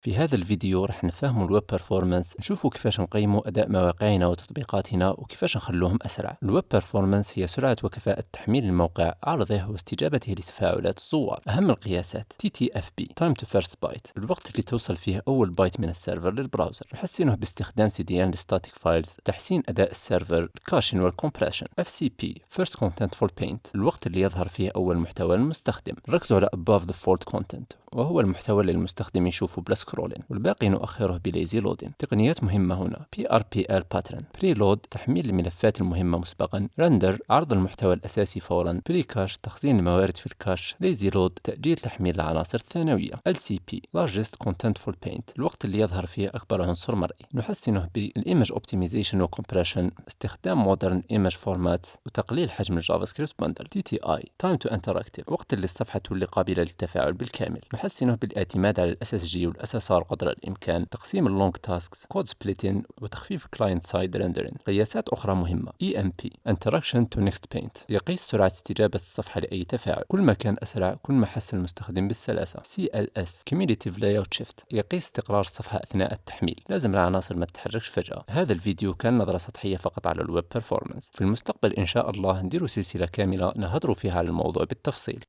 في هذا الفيديو رح نفهموا الويب performance، نشوفوا كيفاش نقيموا أداء مواقعنا وتطبيقاتنا وكيفاش نخلوهم أسرع. الويب performance هي سرعة وكفاءة تحميل الموقع، عرضه واستجابته لتفاعلات الزوار. أهم القياسات TTFB Time to First Byte، الوقت اللي توصل فيه أول بايت من السيرفر للبراوزر. نحسنه باستخدام CDN لستاتيك فايلز، تحسين أداء السيرفر، الكاشن والكompression. FCP First Contentful Paint، الوقت اللي يظهر فيه أول محتوى للمستخدم. ركزوا على Above the Fold Content، وهو المحتوى اللي المستخدم يشوفه بلا سكرولين، والباقي نؤخره بليزي لودين. تقنيات مهمة هنا: PRPL Pattern Preload، تحميل الملفات المهمة مسبقا. Render، عرض المحتوى الأساسي فورا. Precache، تخزين الموارد في الكاش. Lazy Load، تأجيل تحميل العناصر الثانوية. LCP Largest Contentful Paint، الوقت اللي يظهر فيه أكبر عنصر مرئي. نحسنه بالإيمج Optimization وCompression، استخدام Modern Image Formats، وتقليل حجم الجافا سكريبت بندل. TTI Time to Interactive، وقت اللي الصفحة تولي قابلة للتفاعل بالكامل. نحسنه بالاعتماد على SSG والSSR قدر الإمكان، تقسيم اللونج تاسكس، كود سبليتين، وتخفيف كلاينت سايد ريندرين. قياسات أخرى مهمة: EMP Interaction to Next Paint، يقيس سرعة استجابة الصفحة لأي تفاعل، كل ما كان أسرع كل ما حس المستخدم بالسلاسة. CLS Cumulative Layout Shift، يقيس استقرار الصفحة أثناء التحميل، لازم العناصر ما تتحركش فجأة. هذا الفيديو كان نظرة سطحية فقط على الويب performance. في المستقبل إن شاء الله نديروا سلسلة كاملة نهضروا فيها على الموضوع بالتفصيل.